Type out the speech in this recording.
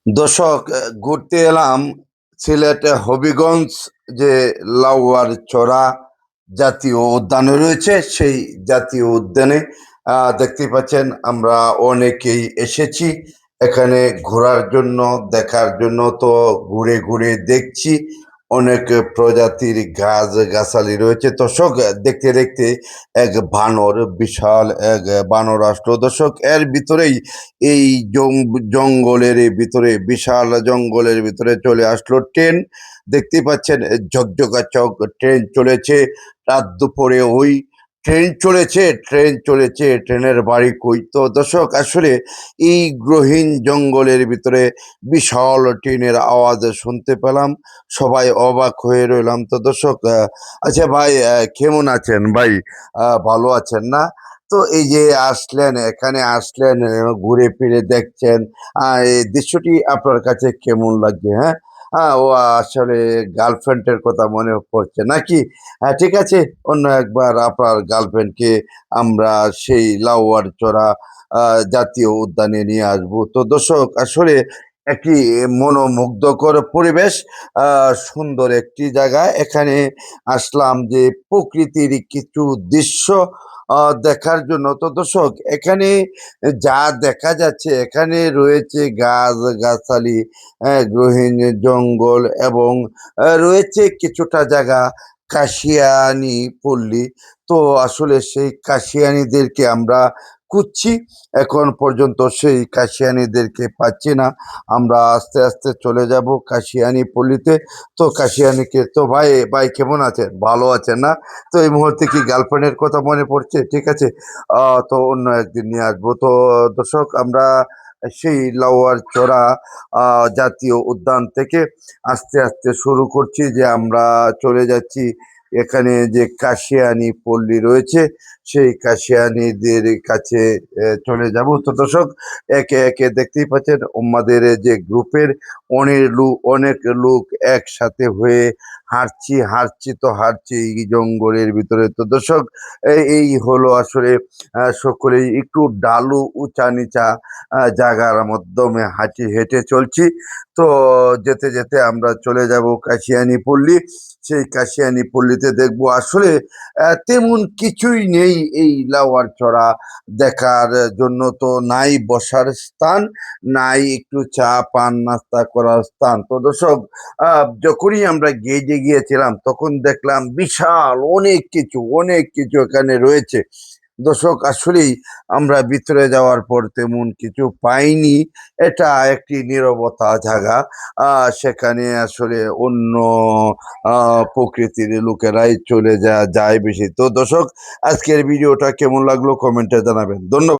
দর্শক, ঘুরতে এলাম সিলেটে হবিগঞ্জ, যে লাউয়ার চড়া জাতীয় উদ্যানে রয়েছে। সেই জাতীয় উদ্যানে দেখতে পাচ্ছেন আমরা অনেকেই এসেছি এখানে ঘোরার জন্য, দেখার জন্য। তো ঘুরে ঘুরে দেখছি অনেক প্রজাতির গাছ গাছালি রয়েছে। দর্শক, দেখতে দেখতে এক বানর, বিশাল এক বানর আসলো। দর্শক, এর ভিতরেই এই জঙ্গলের ভিতরে, বিশাল জঙ্গলের ভিতরে চলে আসলো ট্রেন। দেখতে পাচ্ছেন ঝকঝকা চক ট্রেন চলেছে। রাত দুপুরে ওই ট্রেন চলেছে, ট্রেনের বাড়ি কই? তো দর্শক, আসলে এই গ্রহীন জঙ্গলের ভিতরে বিশাল ট্রেনের আওয়াজ শুনতে পেলাম। সবাই অবাক হয়ে রইলাম। তো দর্শক, আচ্ছা ভাই, কেমন আছেন ভাই? ভালো আছেন না? তো এই যে আসলেন, এখানে আসলেন, ঘুরে ফিরে দেখছেন, এই দৃশ্যটি আপনার কাছে কেমন লাগছে? হ্যাঁ, ও আসলে গার্লফ্রেন্ডের কথা মনে পড়ছে নাকি? হ্যাঁ, ঠিক আছে, অন্য একবার আপনার গার্লফ্রেন্ডকে আমরা সেই লাউয়ার চড়া জাতীয় উদ্যানে নিয়ে আসবো। তো দর্শক, আসলে একটি মনোমুগ্ধকর পরিবেশ, সুন্দর একটি জায়গা। এখানে আসলাম যে প্রকৃতির কিছু দৃশ্য দেখার জন্য। তো দর্শক, এখানে যা দেখা যাচ্ছে, এখানে রয়েছে গাছ গাছালি, গহীন জঙ্গল, এবং রয়েছে কিছুটা জায়গা কাশিয়ানি পল্লী। তো আসলে সেই কাশিয়ানিদেরকে আমরা খুঁজছি। এখন পর্যন্ত সেই কাশিয়ানিদেরকে পাচ্ছি না। আমরা আস্তে আস্তে চলে যাব কাশিয়ানি পল্লীতে। তো কাশিয়ানিকে, তো ভাই ভাই কেমন আছেন? ভালো আছেন না? তো এই মুহূর্তে কি গার্লফ্রেন্ডের কথা মনে পড়ছে? ঠিক আছে, তো অন্য একদিন নিয়ে আসবো। তো দর্শক, আমরা সেই লাউয়ার চড়া জাতীয় উদ্যান থেকে আস্তে আস্তে শুরু করছি, যে আমরা চলে যাচ্ছি এখানে যে কাশিয়ানি পল্লী রয়েছে, সেই কাশিয়ানিদের কাছে চলে যাব। তো দর্শক, একে একে দেখতেই পাচ্ছেন আমাদের যে গ্রুপের অনেক লোক একসাথে হয়ে হাঁটছি এই জঙ্গলের ভিতরে। তো দর্শক, এই হলো আসলে সকলেই একটু ডালু উঁচা নিচা জায়গার মাধ্যমে হেঁটে চলছি। তো যেতে যেতে আমরা চলে যাব কাশিয়ানি পল্লী। সেই কাশিয়ানি পল্লীতে দেখবো আসলে তেমন কিছুই নেই এই লাউয়ার চড়া দেখার জন্য। তো নাই বসার স্থান, নাই একটু চা পান নাস্তা করার স্থান। তো দর্শক, যখনই আমরা গেজে গিয়েছিলাম তখন দেখলাম বিশাল অনেক কিছু এখানে রয়েছে। দর্শক, আসলেই আমরা ভিতরে যাওয়ার পর তেমন কিছু পাইনি। এটা একটি নীরবতা জায়গা। সেখানে আসলে অন্য প্রকৃতির লোকেরাই চলে যায় বেশি। তো দর্শক, আজকের ভিডিওটা কেমন লাগলো কমেন্টে জানাবেন। ধন্যবাদ।